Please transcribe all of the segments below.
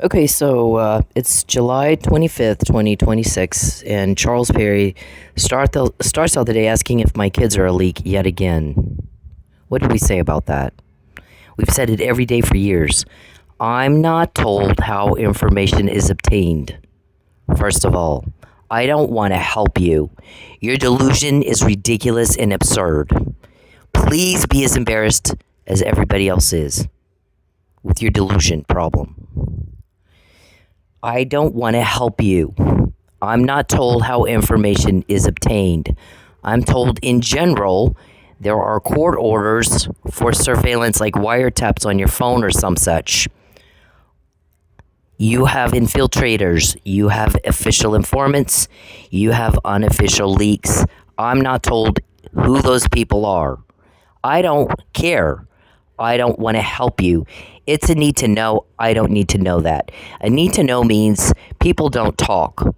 Okay, so it's July 25th, 2026, and Charles Perry starts out the day asking if my kids are a leak yet again. What did we say about that? We've said it every day for years. I'm not told how information is obtained. First of all, I don't want to help you. Your delusion is ridiculous and absurd. Please be as embarrassed as everybody else is with your delusion problem. I don't want to help you. I'm not told how information is obtained. I'm told in general there are court orders for surveillance like wiretaps on your phone or some such. You have infiltrators, you have official informants, you have unofficial leaks. I'm not told who those people are. I don't care. I don't want to help you. It's a need to know. I don't need to know that. A need to know means people don't talk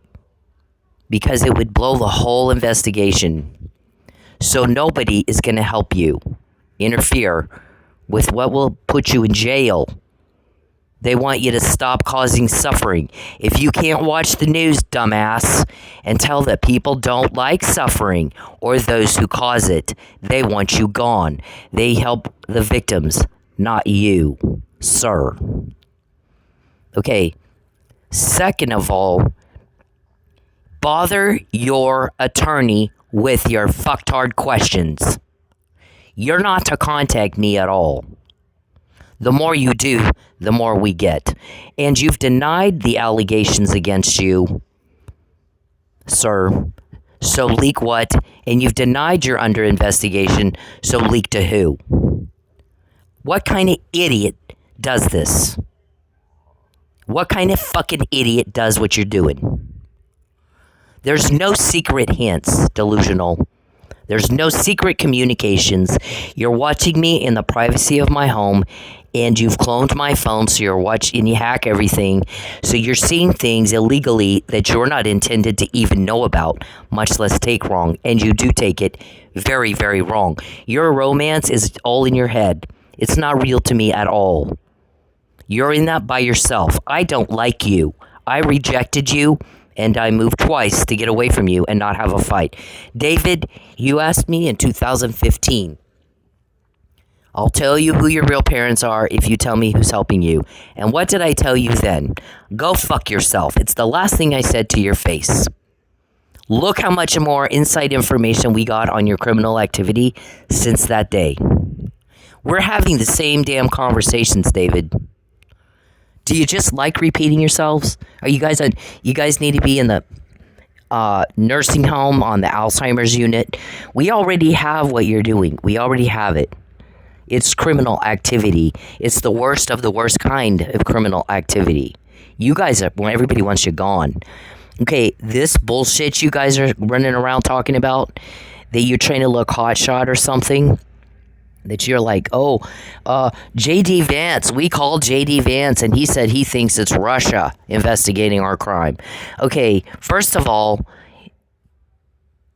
because it would blow the whole investigation. So nobody is going to help you interfere with what will put you in jail. They want you to stop causing suffering. If you can't watch the news, dumbass, and tell that people don't like suffering or those who cause it, they want you gone. They help the victims, not you, sir. Okay. Second of all, bother your attorney with your fucktard questions. You're not to contact me at all. The more you do, the more we get. And you've denied the allegations against you, sir. So leak what? And you've denied you're under investigation, so leak to who? What kind of idiot does this? What kind of fucking idiot does what you're doing? There's no secret hints, delusional. There's no secret communications. You're watching me in the privacy of my home, and you've cloned my phone, so you're watching and you hack everything. So you're seeing things illegally that you're not intended to even know about, much less take wrong. And you do take it very, very wrong. Your romance is all in your head. It's not real to me at all. You're in that by yourself. I don't like you. I rejected you. And I moved twice to get away from you and not have a fight. David, you asked me in 2015. I'll tell you who your real parents are if you tell me who's helping you. And what did I tell you then? Go fuck yourself. It's the last thing I said to your face. Look how much more inside information we got on your criminal activity since that day. We're having the same damn conversations, David. Do you just like repeating yourselves? Are you guys you guys need to be in the nursing home on the Alzheimer's unit? We already have what you're doing. We already have it. It's criminal activity. It's the worst of the worst kind of criminal activity. You guys are, when everybody wants you gone. Okay, this bullshit you guys are running around talking about, that you're trying to look hotshot or something, that you're like, J.D. Vance, we called J.D. Vance, and he said he thinks it's Russia investigating our crime. Okay, first of all,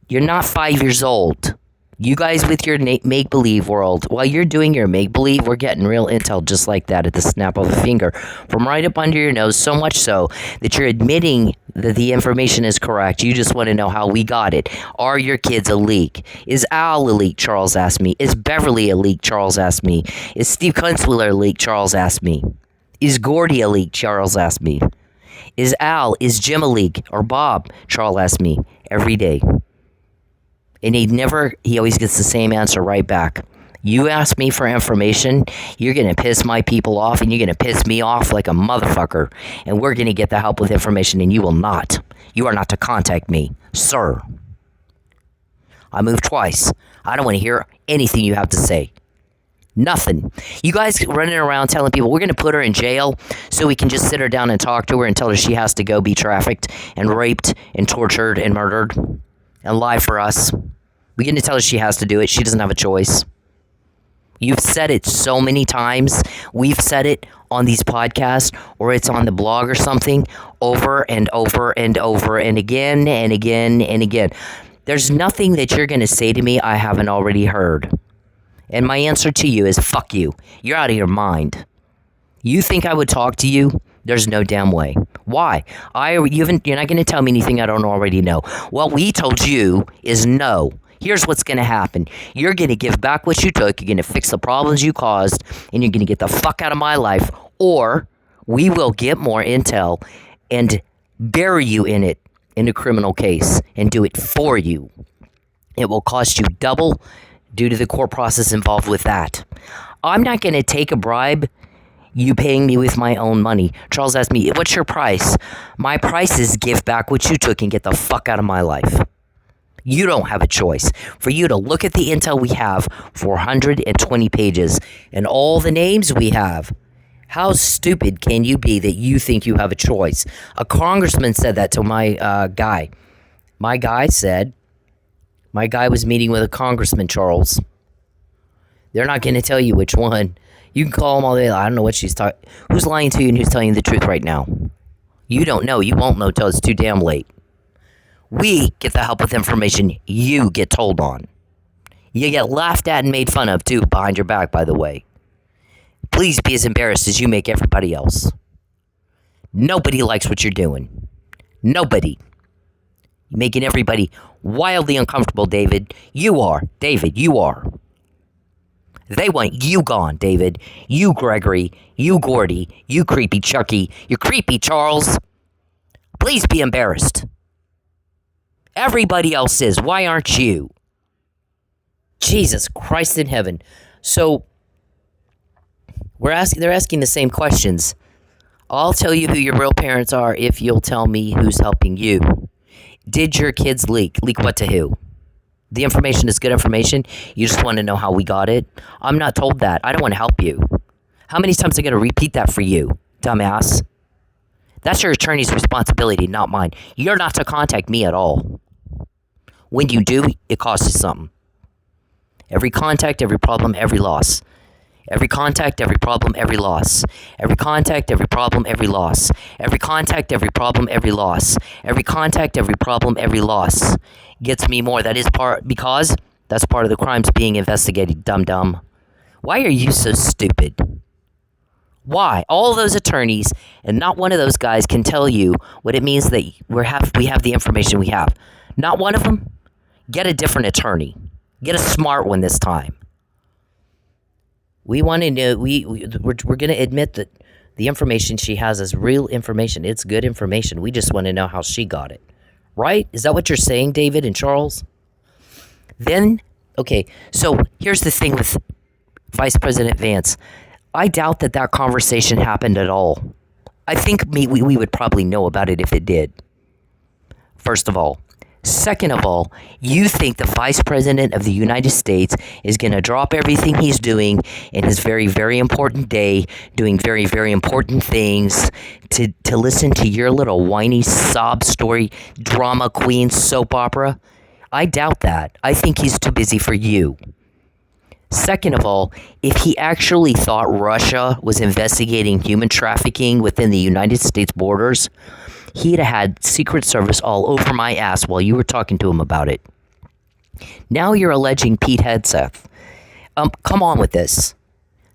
you're not 5 years old. You guys with your make-believe world, while you're doing your make-believe, we're getting real intel just like that at the snap of a finger. From right up under your nose, so much so that you're admitting that the information is correct. You just want to know how we got it. Are your kids a leak? Is Al a leak? Charles asked me. Is Beverly a leak? Charles asked me. Is Steve Kunstwiller a leak? Charles asked me. Is Gordy a leak? Charles asked me. Is Jim a leak? Or Bob? Charles asked me every day. And he always gets the same answer right back. You ask me for information, you're going to piss my people off, and you're going to piss me off like a motherfucker. And we're going to get the help with information, and you will not. You are not to contact me, sir. I moved twice. I don't want to hear anything you have to say. Nothing. You guys running around telling people we're going to put her in jail so we can just sit her down and talk to her and tell her she has to go be trafficked and raped and tortured and murdered. And lie for us. We're going to tell her she has to do it. She doesn't have a choice. You've said it so many times. We've said it on these podcasts, or it's on the blog or something, over and over and over and again and again and again. There's nothing that you're going to say to me I haven't already heard. And my answer to you is fuck you. You're out of your mind. You think I would talk to you There's no damn way. Why? You're not going to tell me anything I don't already know. What we told you is no. Here's what's going to happen. You're going to give back what you took. You're going to fix the problems you caused. And you're going to get the fuck out of my life. Or we will get more intel and bury you in it in a criminal case and do it for you. It will cost you double due to the court process involved with that. I'm not going to take a bribe. You paying me with my own money. Charles asked me, what's your price? My price is give back what you took and get the fuck out of my life. You don't have a choice. For you to look at the intel we have, 420 pages, and all the names we have, how stupid can you be that you think you have a choice? A congressman said that to my guy. My guy was meeting with a congressman, Charles. They're not going to tell you which one. You can call them all day. I don't know what she's talking. Who's lying to you and who's telling you the truth right now? You don't know. You won't know till it's too damn late. We get the help with information you get told on. You get laughed at and made fun of, too, behind your back, by the way. Please be as embarrassed as you make everybody else. Nobody likes what you're doing. Nobody. You're making everybody wildly uncomfortable, David. You are. David, you are. They want you gone, David. You, Gregory. You, Gordy. You, creepy Chucky. You're creepy, Charles. Please be embarrassed. Everybody else is. Why aren't you? Jesus Christ in heaven. So, they're asking the same questions. I'll tell you who your real parents are if you'll tell me who's helping you. Did your kids leak? Leak what to who? The information is good information. You just want to know how we got it. I'm not told that. I don't want to help you. How many times am I going to repeat that for you, dumbass? That's your attorney's responsibility, not mine. You're not to contact me at all. When you do, it costs you something. Every contact, every problem, every loss. Every contact, every problem, every loss. Every contact, every problem, every loss. Every contact, every problem, every loss. Every contact, every problem, every loss. Gets me more. That is because that's part of the crimes being investigated, dum-dum. Why are you so stupid? Why? All those attorneys and not one of those guys can tell you what it means that we have the information we have. Not one of them? Get a different attorney. Get a smart one this time. We want to know, we're going to admit that the information she has is real information. It's good information. We just want to know how she got it. Right? Is that what you're saying, David and Charles? Then, okay, so here's the thing with Vice President Vance. I doubt that conversation happened at all. I think we would probably know about it if it did. First of all. Second of all, you think the Vice President of the United States is going to drop everything he's doing in his very, very important day, doing very, very important things, to listen to your little whiny sob story, drama queen soap opera? I doubt that. I think he's too busy for you. Second of all, if he actually thought Russia was investigating human trafficking within the United States borders, he'd have had Secret Service all over my ass while you were talking to him about it. Now you're alleging Pete Hegseth. Come on with this.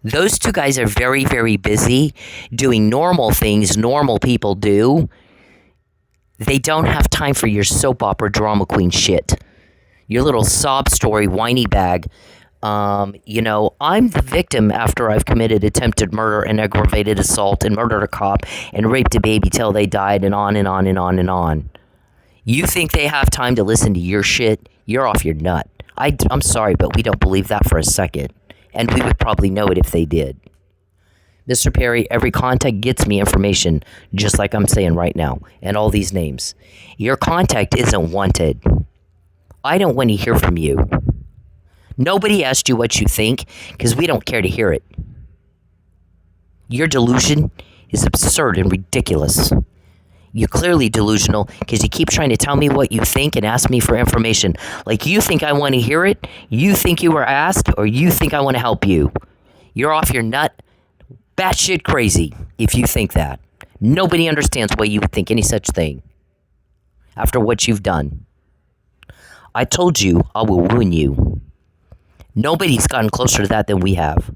Those two guys are very, very busy doing normal things normal people do. They don't have time for your soap opera drama queen shit. Your little sob story whiny bag. I'm the victim after I've committed attempted murder and aggravated assault and murdered a cop and raped a baby till they died and on and on and on and on. You think they have time to listen to your shit? You're off your nut. I'm sorry, but we don't believe that for a second. And we would probably know it if they did. Mr. Perry, every contact gets me information, just like I'm saying right now, and all these names. Your contact isn't wanted. I don't want to hear from you. Nobody asked you what you think, because we don't care to hear it. Your delusion is absurd and ridiculous. You're clearly delusional, because you keep trying to tell me what you think and ask me for information. Like you think I want to hear it, you think you were asked, or you think I want to help you. You're off your nut, batshit crazy, if you think that. Nobody understands why you would think any such thing, after what you've done. I told you I will ruin you. Nobody's gotten closer to that than we have.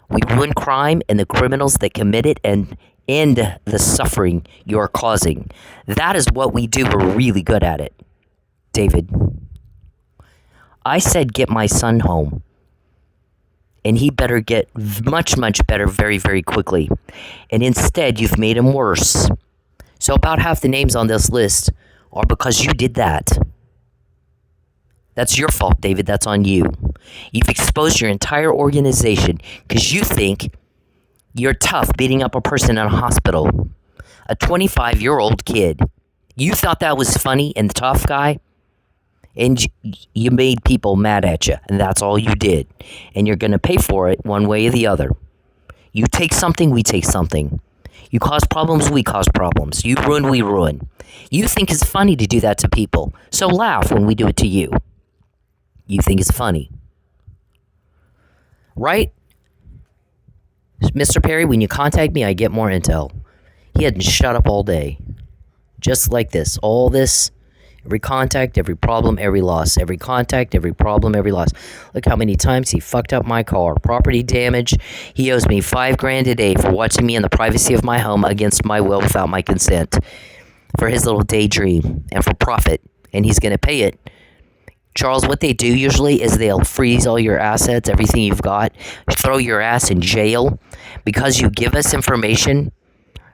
We ruin crime and the criminals that commit it and end the suffering you are causing. That is what we do. We're really good at it, David. I said get my son home. And he better get much, much better very, very quickly. And instead, you've made him worse. So about half the names on this list are because you did that. That's your fault, David. That's on you. You've exposed your entire organization because you think you're tough beating up a person in a hospital. A 25-year-old kid. You thought that was funny and tough, guy? And you made people mad at you, and that's all you did. And you're going to pay for it one way or the other. You take something, we take something. You cause problems, we cause problems. You ruin, we ruin. You think it's funny to do that to people, so laugh when we do it to you. You think it's funny. Right? Mr. Perry, when you contact me, I get more intel. He hadn't shut up all day. Just like this. All this. Every contact, every problem, every loss. Every contact, every problem, every loss. Look how many times he fucked up my car. Property damage. He owes me $5,000 a day for watching me in the privacy of my home against my will without my consent. For his little daydream. And for profit. And he's going to pay it. Charles, what they do usually is they'll freeze all your assets, everything you've got. Throw your ass in jail. Because you give us information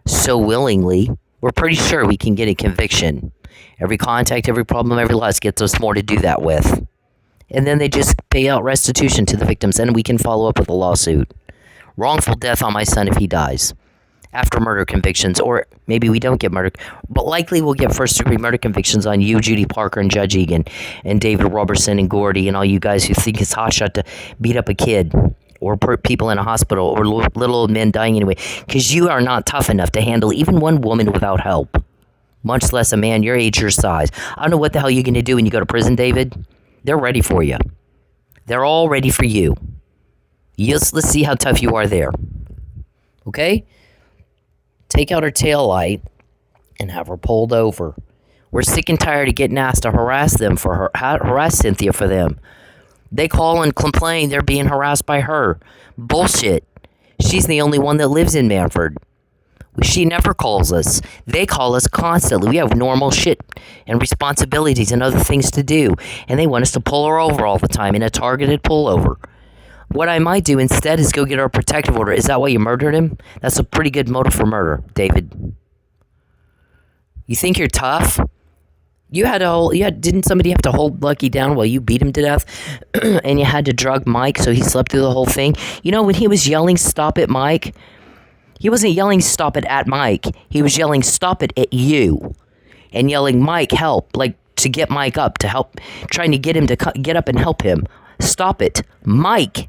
so willingly, we're pretty sure we can get a conviction. Every contact, every problem, every loss gets us more to do that with. And then they just pay out restitution to the victims, and we can follow up with a lawsuit. Wrongful death on my son if he dies. After murder convictions, or maybe we don't get murder, but likely we'll get first-degree murder convictions on you, Judy Parker, and Judge Egan, and David Roberson, and Gordy, and all you guys who think it's hotshot to beat up a kid, or put people in a hospital, or little old men dying anyway, because you are not tough enough to handle even one woman without help. Much less a man your age, your size. I don't know what the hell you're going to do when you go to prison, David. They're ready for you. They're all ready for you. Let's see how tough you are there. Okay? Take out her tail light and have her pulled over. We're sick and tired of getting asked to harass Cynthia for them. They call and complain they're being harassed by her. Bullshit. She's the only one that lives in Manford. She never calls us. They call us constantly. We have normal shit and responsibilities and other things to do. And they want us to pull her over all the time in a targeted pullover. What I might do instead is go get her a protective order. Is that why you murdered him? That's a pretty good motive for murder, David. You think you're tough? Didn't somebody have to hold Lucky down while you beat him to death? And you had to drug Mike so he slept through the whole thing? You know, when he was yelling, "Stop it, Mike," he wasn't yelling "stop it" at Mike. He was yelling "stop it" at you. And yelling, "Mike, help," like to get Mike up, to help, trying to get him to get up and help him. "Stop it, Mike."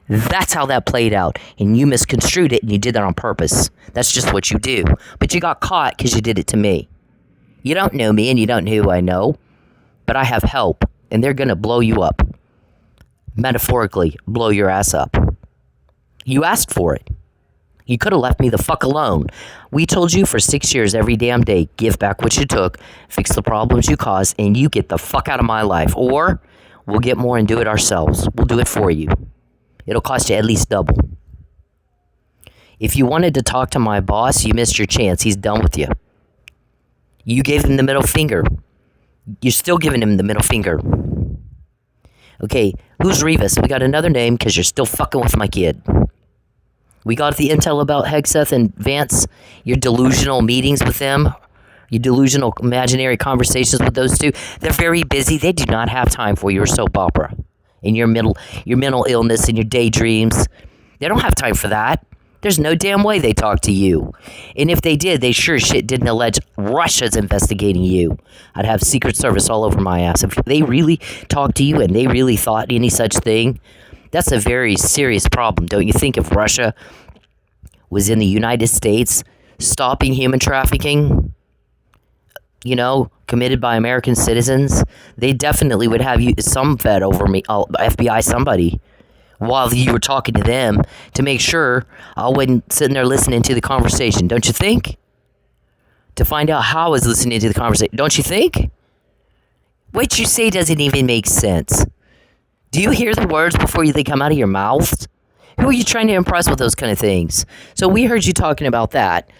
That's how that played out. And you misconstrued it, and you did that on purpose. That's just what you do. But you got caught because you did it to me. You don't know me, and you don't know who I know. But I have help, and they're going to blow you up. Metaphorically, blow your ass up. You asked for it. You could have left me the fuck alone. We told you for 6 years every damn day, give back what you took, fix the problems you caused, and you get the fuck out of my life. Or we'll get more and do it ourselves. We'll do it for you. It'll cost you at least double. If you wanted to talk to my boss, you missed your chance. He's done with you. You gave him the middle finger. You're still giving him the middle finger. Okay, who's Revis? We got another name because you're still fucking with my kid. We got the intel about Hegseth and Vance, your delusional meetings with them, your delusional imaginary conversations with those two. They're very busy. They do not have time for your soap opera and your mental illness and your daydreams. They don't have time for that. There's no damn way they talk to you. And if they did, they sure shit didn't allege Russia's investigating you. I'd have Secret Service all over my ass. If they really talked to you and they really thought any such thing, that's a very serious problem, don't you think? If Russia was in the United States stopping human trafficking, committed by American citizens, they definitely would have you, some fed over me, FBI, somebody, while you were talking to them to make sure I wasn't sitting there listening to the conversation, don't you think? To find out how I was listening to the conversation, don't you think? What you say doesn't even make sense. Do you hear the words before they come out of your mouth? Who are you trying to impress with those kind of things? So we heard you talking about that.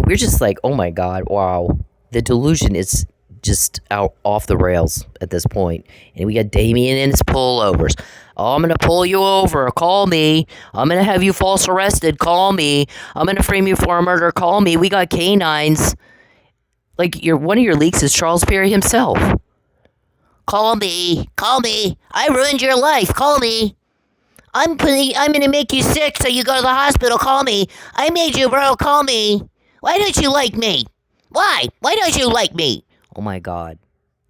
We're just like, oh my God, wow. The delusion is just out off the rails at this point. And we got Damien and his pullovers. Oh, I'm going to pull you over. Call me. I'm going to have you false arrested. Call me. I'm going to frame you for a murder. Call me. We got canines. Like, one of your leaks is Charles Perry himself. Call me. Call me. I ruined your life. Call me. I'm going to make you sick so you go to the hospital. Call me. I made you, bro. Call me. Why don't you like me? Why? Why don't you like me? Oh my God.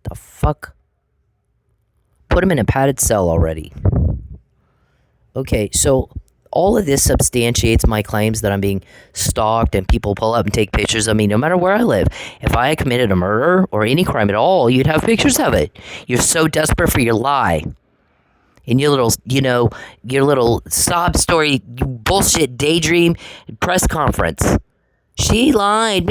The fuck? Put him in a padded cell already. Okay, so all of this substantiates my claims that I'm being stalked and people pull up and take pictures of me no matter where I live. If I had committed a murder or any crime at all, you'd have pictures of it. You're so desperate for your lie. And your little, your little sob story, bullshit daydream press conference. She lied,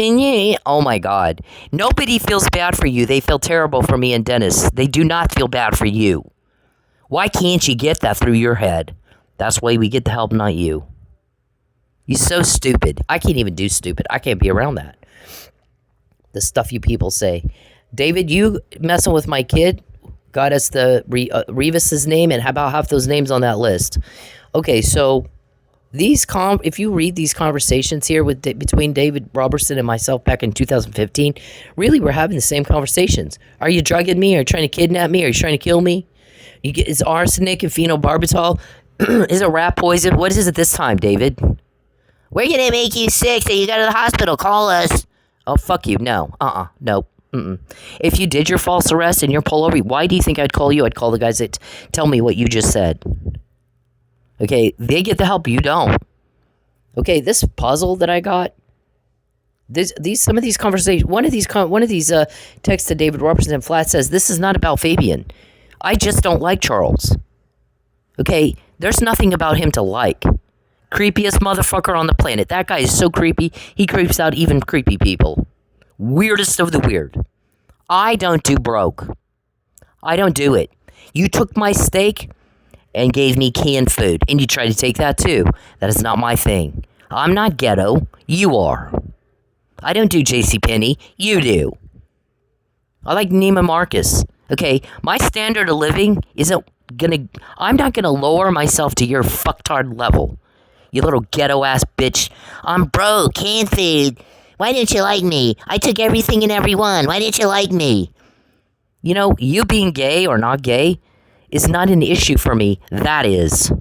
oh my God. Nobody feels bad for you. They feel terrible for me and Dennis. They do not feel bad for you. Why can't you get that through your head? That's why we get the help, not you. You're so stupid. I can't even do stupid. I can't be around that. The stuff you people say. David, you messing with my kid got us the Revis's name and how about half those names on that list. Okay, so if you read these conversations here between David Roberson and myself back in 2015, really we're having the same conversations. Are you drugging me? Are you trying to kidnap me? Are you trying to kill me? Is arsenic and phenobarbital? Is it rat poison? What is it this time, David? We're going to make you sick so you go to the hospital. Call us. Oh, fuck you. No. Nope. If you did your false arrest and your pullover, why do you think I'd call you? I'd call the guys that tell me what you just said. Okay, they get the help, you don't. Okay, this puzzle that I got, some of these conversations, one of these texts to David Roberson flat says, this is not about Fabian. I just don't like Charles. Okay, there's nothing about him to like. Creepiest motherfucker on the planet. That guy is so creepy, he creeps out even creepy people. Weirdest of the weird. I don't do broke. I don't do it. You took my steak and gave me canned food, and you tried to take that too. That is not my thing. I'm not ghetto. You are. I don't do JCPenney. You do. I like Neiman Marcus. Okay, my standard of living I'm not gonna lower myself to your fucktard level. You little ghetto ass bitch. I'm broke, canned food. Why didn't you like me? I took everything and everyone. Why didn't you like me? You being gay or not gay is not an issue for me. That is.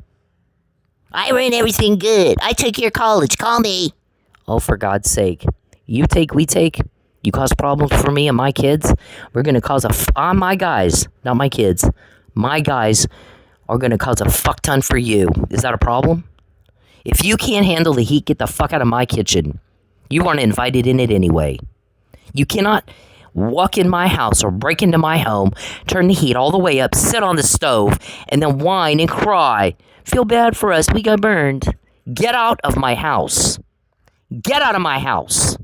I ran everything good. I took your college. Call me. Oh, for God's sake. You take, we take. You cause problems for me and my kids. We're going to cause my guys, not my kids. My guys are going to cause a fuck ton for you. Is that a problem? If you can't handle the heat, get the fuck out of my kitchen. You weren't invited in it anyway. You cannot walk in my house or break into my home, turn the heat all the way up, sit on the stove, and then whine and cry. Feel bad for us. We got burned. Get out of my house. Get out of my house.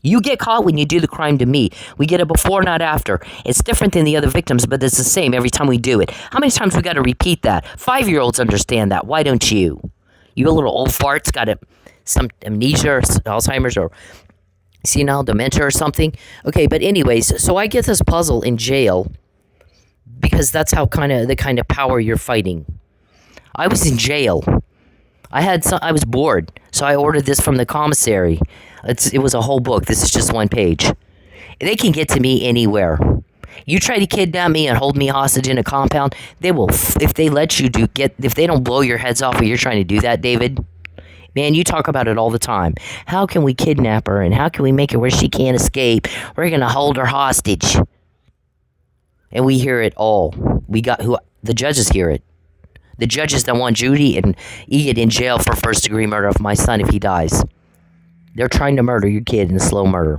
You get caught when you do the crime to me. We get it before, not after. It's different than the other victims, but it's the same every time we do it. How many times we got to repeat that? 5-year-olds understand that. Why don't you? You little old farts got some amnesia or Alzheimer's or senile dementia or something. Okay, but anyways, so I get this puzzle in jail because that's how the kind of power you're fighting. I was in jail. I was bored, so I ordered this from the commissary. It was a whole book. This is just one page. They can get to me anywhere. You try to kidnap me and hold me hostage in a compound, they will. If they let you if they don't blow your heads off when you're trying to do that, David. Man, you talk about it all the time. How can we kidnap her and how can we make her where she can't escape? We're going to hold her hostage. And we hear it all. The judges hear it. The judges that want Judy and Egid in jail for first-degree murder of my son if he dies. They're trying to murder your kid in a slow murder.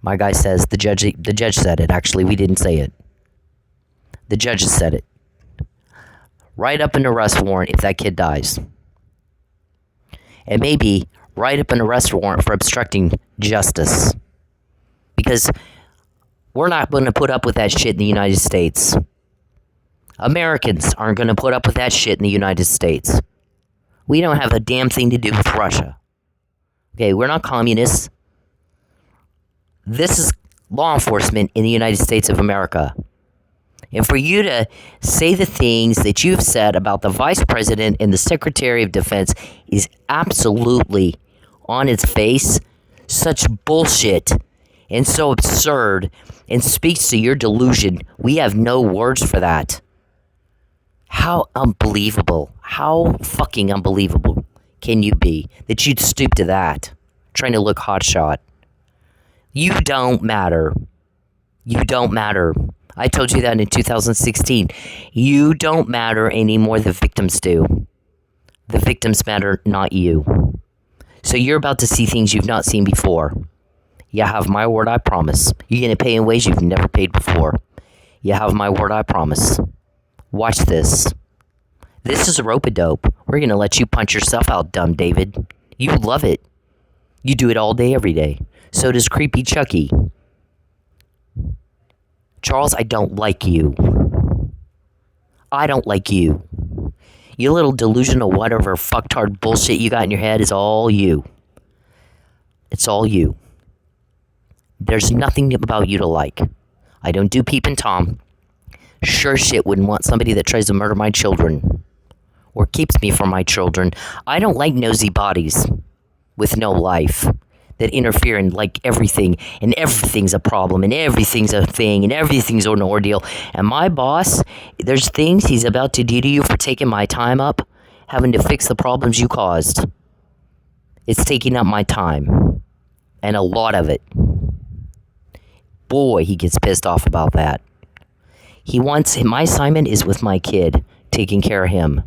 My guy says, the judge said it. Actually, we didn't say it. The judges said it. Write up an arrest warrant if that kid dies. And maybe write up an arrest warrant for obstructing justice. Because we're not going to put up with that shit in the United States. Americans aren't going to put up with that shit in the United States. We don't have a damn thing to do with Russia. Okay, we're not communists. This is law enforcement in the United States of America. And for you to say the things that you've said about the Vice President and the Secretary of Defense is absolutely on its face such bullshit and so absurd and speaks to your delusion. We have no words for that. How unbelievable, how fucking unbelievable can you be that you'd stoop to that, trying to look hotshot? You don't matter. You don't matter. I told you that in 2016. You don't matter anymore. The victims do. The victims matter, not you. So you're about to see things you've not seen before. You have my word, I promise. You're going to pay in ways you've never paid before. You have my word, I promise. Watch this. This is a rope-a-dope. We're going to let you punch yourself out, dumb David. You love it. You do it all day, every day. So does Creepy Chucky. Charles, I don't like you. I don't like you. You little delusional whatever fucktard bullshit you got in your head is all you. It's all you. There's nothing about you to like. I don't do Peep and Tom. Sure shit wouldn't want somebody that tries to murder my children. Or keeps me from my children. I don't like nosy bodies with no life that interfere in like everything, and everything's a problem, and everything's a thing, and everything's an ordeal. And my boss, there's things he's about to do to you for taking my time up, having to fix the problems you caused. It's taking up my time, and a lot of it. Boy, he gets pissed off about that. He wants, my assignment is with my kid, taking care of him,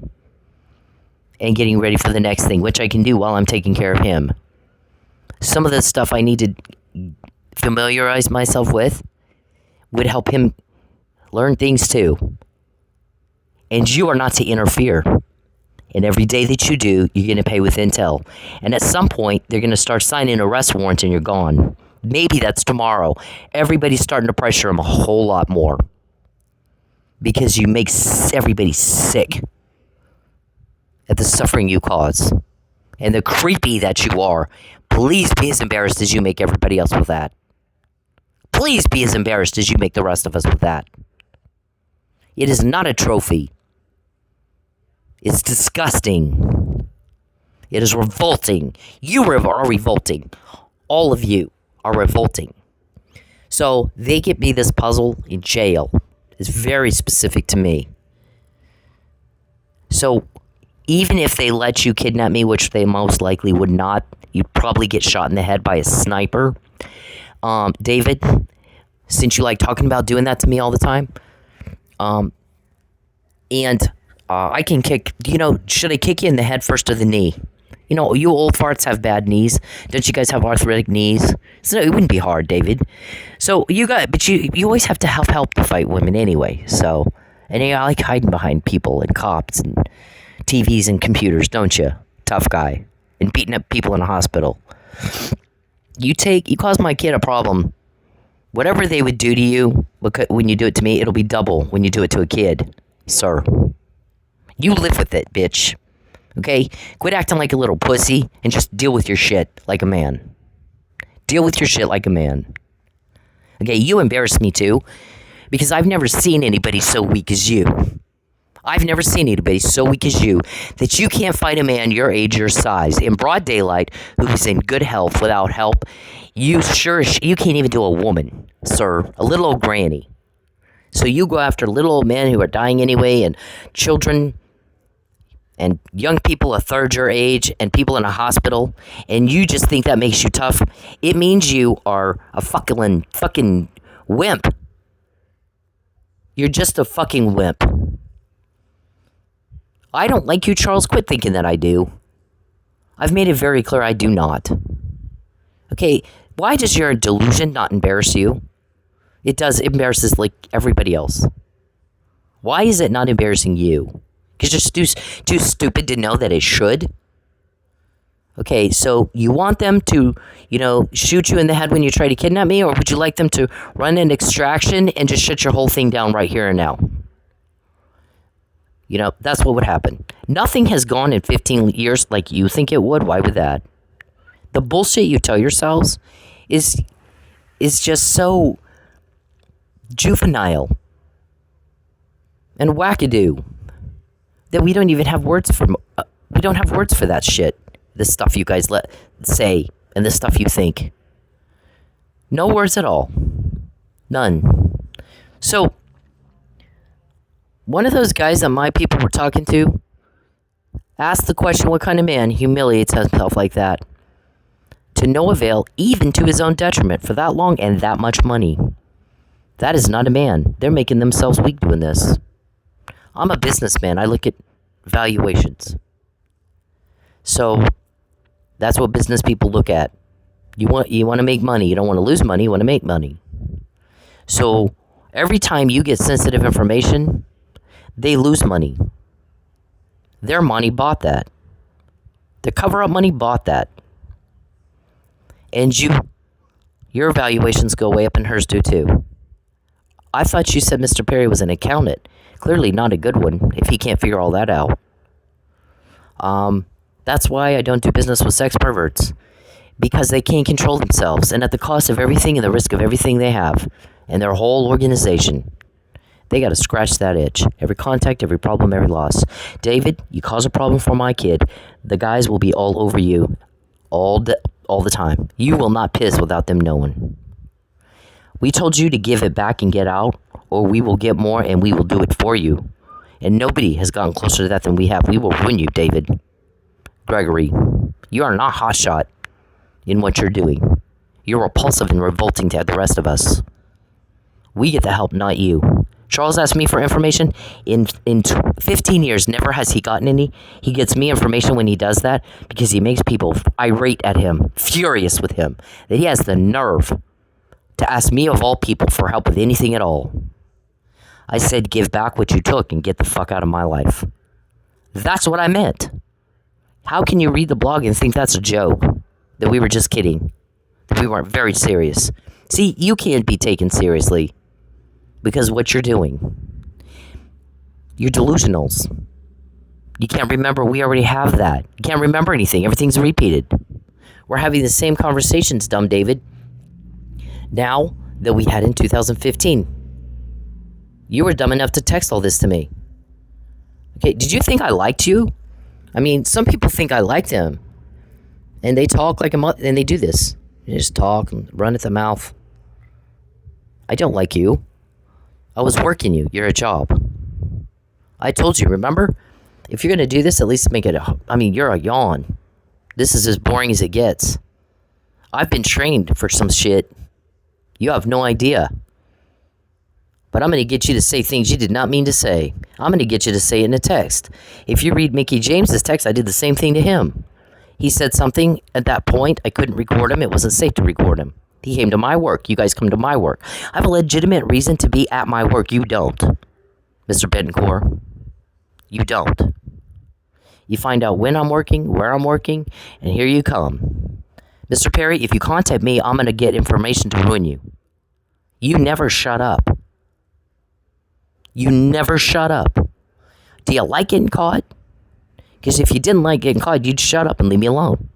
and getting ready for the next thing, which I can do while I'm taking care of him. Some of the stuff I need to familiarize myself with would help him learn things too. And you are not to interfere. And every day that you do, you're going to pay with intel. And at some point, they're going to start signing arrest warrants and you're gone. Maybe that's tomorrow. Everybody's starting to pressure him a whole lot more. Because you make everybody sick at the suffering you cause. And the creepy that you are. Please be as embarrassed as you make everybody else with that. Please be as embarrassed as you make the rest of us with that. It is not a trophy. It's disgusting. It is revolting. You are revolting. All of you are revolting. So they get me this puzzle in jail. It's very specific to me. So even if they let you kidnap me, which they most likely would not, you'd probably get shot in the head by a sniper. David, since you like talking about doing that to me all the time, I can kick, should I kick you in the head first or the knee? You old farts have bad knees. Don't you guys have arthritic knees? So it wouldn't be hard, David. So you always have to help to fight women anyway. So, and I like hiding behind people and cops and TVs and computers, don't you? Tough guy. And beating up people in a hospital. You cause my kid a problem. Whatever they would do to you, when you do it to me, it'll be double when you do it to a kid, sir. You live with it, bitch. Okay? Quit acting like a little pussy and just deal with your shit like a man. Deal with your shit like a man. Okay, you embarrass me too, because I've never seen anybody so weak as you. I've never seen anybody so weak as you that you can't fight a man your age, your size, in broad daylight, who's in good health without help. You can't even do a woman, sir, a little old granny. So you go after little old men who are dying anyway, and children, and young people a third your age, and people in a hospital, and you just think that makes you tough. It means you are a fucking wimp. You're just a fucking wimp. I don't like you, Charles. Quit thinking that I do. I've made it very clear I do not. Okay, why does your delusion not embarrass you? It embarrasses like everybody else. Why is it not embarrassing you? Because you're too stupid to know that it should? Okay, so you want them to, shoot you in the head when you try to kidnap me, or would you like them to run an extraction and just shut your whole thing down right here and now? That's what would happen. Nothing has gone in 15 years like you think it would. Why would that? The bullshit you tell yourselves is just so juvenile and wackadoo that we don't even have words for. We don't have words for that shit. The stuff you guys say and the stuff you think. No words at all. None. So, one of those guys that my people were talking to asked the question, what kind of man humiliates himself like that? To no avail, even to his own detriment, for that long and that much money. That is not a man. They're making themselves weak doing this. I'm a businessman. I look at valuations. So, that's what business people look at. You want to make money. You don't want to lose money. You want to make money. So, every time you get sensitive information, they lose money. Their money bought that. The cover-up money bought that. And your valuations go way up and hers do too. I thought you said Mr. Perry was an accountant. Clearly not a good one if he can't figure all that out. That's why I don't do business with sex perverts. Because they can't control themselves, and at the cost of everything and the risk of everything they have and their whole organization. They got to scratch that itch. Every contact, every problem, every loss. David, you cause a problem for my kid. The guys will be all over you all the time. You will not piss without them knowing. We told you to give it back and get out, or we will get more and we will do it for you. And nobody has gotten closer to that than we have. We will ruin you, David. Gregory, you are not hotshot in what you're doing. You're repulsive and revolting to the rest of us. We get the help, not you. Charles asked me for information. In 15 years, never has he gotten any. He gets me information when he does that because he makes people irate at him, furious with him, that he has the nerve to ask me of all people for help with anything at all. I said, give back what you took and get the fuck out of my life. That's what I meant. How can you read the blog and think that's a joke? That we were just kidding? That we weren't very serious? See, you can't be taken seriously. Because of what you're doing. You're delusionals. You can't remember. We already have that. You can't remember anything. Everything's repeated. We're having the same conversations, dumb David, now that we had in 2015. You were dumb enough to text all this to me. Okay, did you think I liked you? I mean, some people think I like them. And they talk like a mother, and they do this. They just talk and run at the mouth. I don't like you. I was working you. You're a job. I told you, remember? If you're going to do this, at least make it you're a yawn. This is as boring as it gets. I've been trained for some shit. You have no idea. But I'm going to get you to say things you did not mean to say. I'm going to get you to say it in a text. If you read Mickey James's text, I did the same thing to him. He said something at that point. I couldn't record him. It wasn't safe to record him. He came to my work. You guys come to my work. I have a legitimate reason to be at my work. You don't, Mr. Betancourt. You don't. You find out when I'm working, where I'm working, and here you come. Mr. Perry, if you contact me, I'm going to get information to ruin you. You never shut up. You never shut up. Do you like getting caught? Because if you didn't like getting caught, you'd shut up and leave me alone.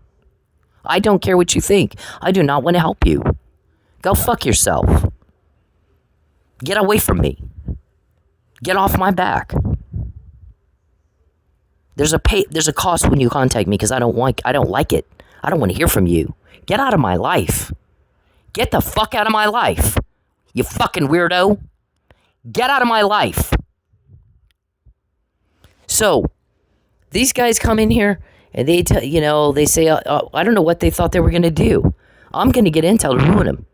I don't care what you think. I do not want to help you. Go fuck yourself. Get away from me. Get off my back. There's a cost when you contact me because I don't like it. I don't want to hear from you. Get out of my life. Get the fuck out of my life. You fucking weirdo. Get out of my life. So, these guys come in here and they say, I don't know what they thought they were going to do. I'm going to get intel to ruin them.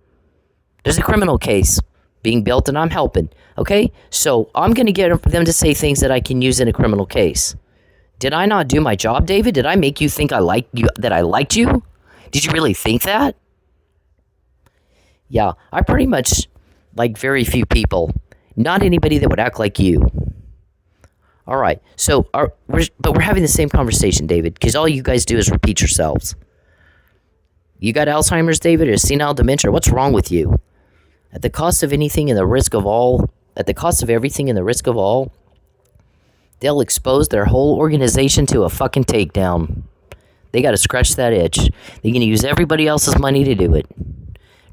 There's a criminal case being built and I'm helping. Okay? So I'm going to get them to say things that I can use in a criminal case. Did I not do my job, David? Did I make you think that I liked you? Did you really think that? Yeah, I pretty much like very few people. Not anybody that would act like you. All right, so we're having the same conversation, David, because all you guys do is repeat yourselves. You got Alzheimer's, David, or senile dementia? What's wrong with you? At the cost of anything and the risk of all, at the cost of everything and the risk of all, They'll expose their whole organization to a fucking takedown. They got to scratch that itch. They're going to use everybody else's money to do it.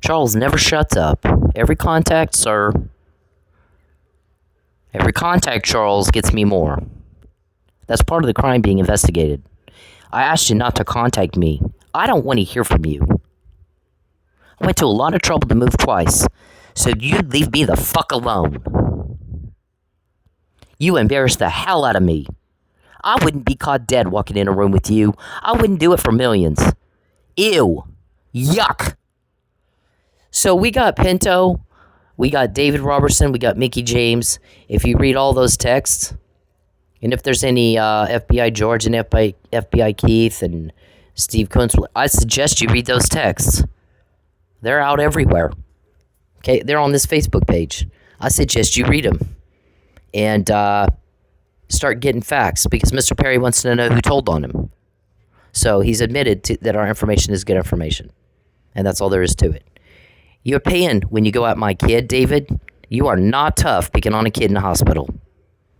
Charles never shuts up. Every contact, sir. Every contact, Charles, gets me more. That's part of the crime being investigated. I asked you not to contact me. I don't want to hear from you. I went to a lot of trouble to move twice, so you'd leave me the fuck alone. You embarrassed the hell out of me. I wouldn't be caught dead walking in a room with you. I wouldn't do it for millions. Ew. Yuck. So we got Pinto, we got David Roberson, we got Mickey James. If you read all those texts, and if there's any FBI George and FBI Keith and Steve Kuntz, I suggest you read those texts. They're out everywhere. Okay, they're on this Facebook page. I suggest you read them and start getting facts, because Mr. Perry wants to know who told on him. So he's admitted that our information is good information, and that's all there is to it. You're paying when you go at my kid, David. You are not tough picking on a kid in the hospital,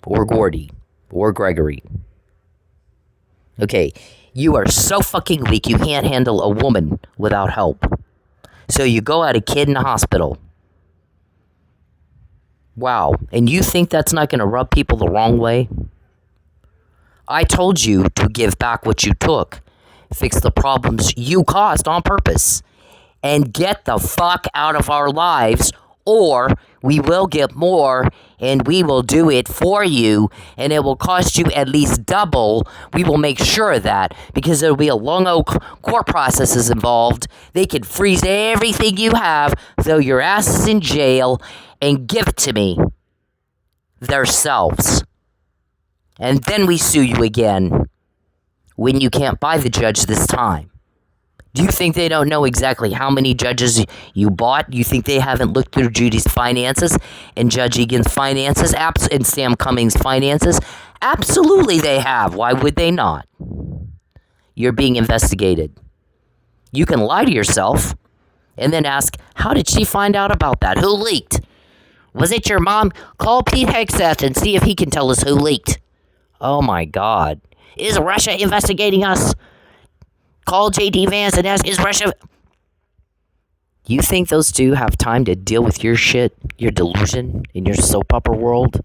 or Gordy, or Gregory. Okay, you are so fucking weak you can't handle a woman without help. So you go at a kid in the hospital. Wow, and you think that's not going to rub people the wrong way? I told you to give back what you took. Fix the problems you caused on purpose. And get the fuck out of our lives, or we will get more, and we will do it for you, and it will cost you at least double. We will make sure of that, because there will be a long old court processes involved. They could freeze everything you have, throw your asses in jail, and give it to me themselves. And then we sue you again when you can't buy the judge this time. Do you think they don't know exactly how many judges you bought? You think they haven't looked through Judy's finances and Judge Egan's finances and Sam Cummings' finances? Absolutely they have. Why would they not? You're being investigated. You can lie to yourself and then ask, how did she find out about that? Who leaked? Was it your mom? Call Pete Hegseth and see if he can tell us who leaked. Oh my God. Is Russia investigating us? Call J.D. Vance and ask, is Russia... You think those two have time to deal with your shit, your delusion, in your soap opera world?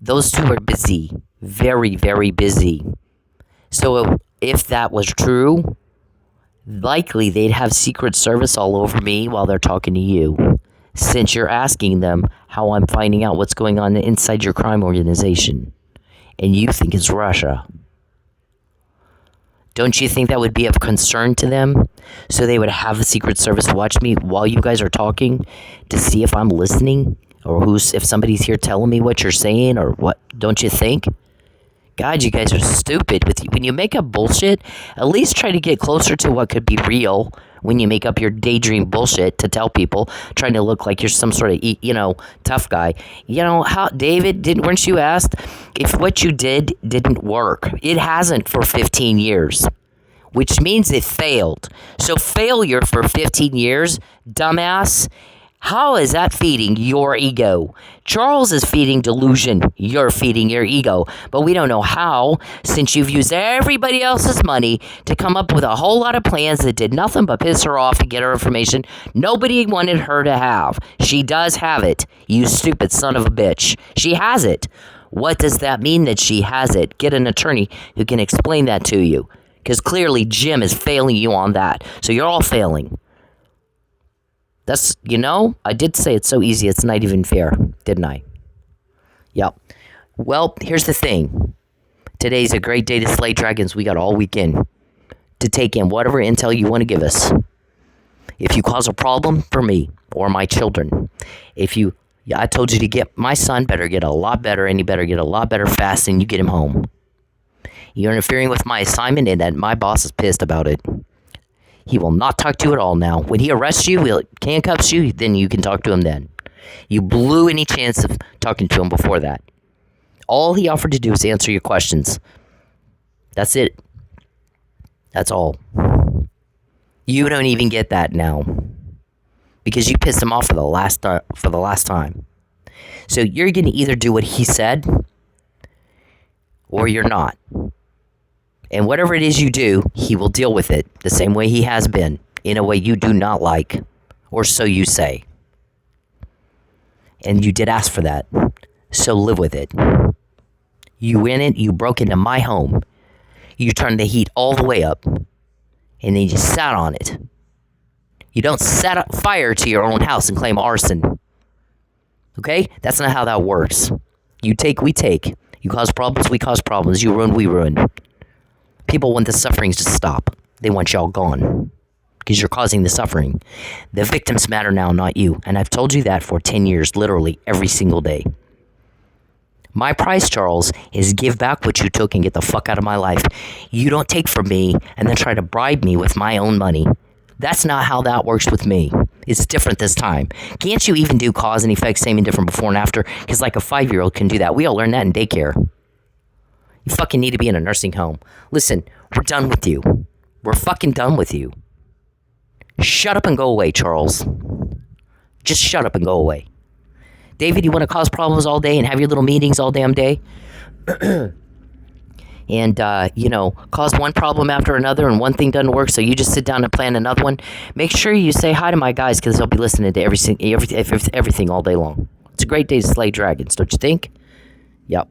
Those two are busy. Very, very busy. So if that was true, likely they'd have Secret Service all over me while they're talking to you, since you're asking them how I'm finding out what's going on inside your crime organization. And you think it's Russia. Don't you think that would be of concern to them? So they would have the Secret Service watch me while you guys are talking to see if I'm listening, or if somebody's here telling me what you're saying, or what? Don't you think? God, you guys are stupid. When you make up bullshit, at least try to get closer to what could be real. When you make up your daydream bullshit to tell people, trying to look like you're some sort of, tough guy. How, David, weren't you asked if what you did didn't work? It hasn't for 15 years, which means it failed. So failure for 15 years, dumbass, how is that feeding your ego? Charles is feeding delusion. You're feeding your ego. But we don't know how, since you've used everybody else's money to come up with a whole lot of plans that did nothing but piss her off and get her information nobody wanted her to have. She does have it, you stupid son of a bitch. She has it. What does that mean that she has it? Get an attorney who can explain that to you. Because clearly Jim is failing you on that. So you're all failing. That's, I did say it's so easy, it's not even fair, didn't I? Yep. Well, here's the thing. Today's a great day to slay dragons. We got all weekend to take in whatever intel you want to give us. If you cause a problem for me or my children, I told you to get, my son better get a lot better, and he better get a lot better fast, and you get him home. You're interfering with my assignment, and that my boss is pissed about it. He will not talk to you at all now. When he arrests you, he handcuffs you, then you can talk to him then. You blew any chance of talking to him before that. All he offered to do is answer your questions. That's it. That's all. You don't even get that now, because you pissed him off for the last time. So you're going to either do what he said, or you're not. And whatever it is you do, he will deal with it the same way he has been, in a way you do not like, or so you say. And you did ask for that, so live with it. You in it, you broke into my home. You turned the heat all the way up, and then you sat on it. You don't set fire to your own house and claim arson. Okay? That's not how that works. You take, we take. You cause problems, we cause problems. You ruin, we ruin. People want the sufferings to stop. They want y'all gone. Because you're causing the suffering. The victims matter now, not you. And I've told you that for 10 years, literally every single day. My price, Charles, is give back what you took and get the fuck out of my life. You don't take from me and then try to bribe me with my own money. That's not how that works with me. It's different this time. Can't you even do cause and effect, same and different before and after? Because like a 5-year-old can do that. We all learn that in daycare. You fucking need to be in a nursing home. Listen, we're done with you. We're fucking done with you. Shut up and go away, Charles. Just shut up and go away. David, you want to cause problems all day and have your little meetings all damn day? And, cause one problem after another and one thing doesn't work, so you just sit down and plan another one. Make sure you say hi to my guys because they'll be listening to everything all day long. It's a great day to slay dragons, don't you think? Yep.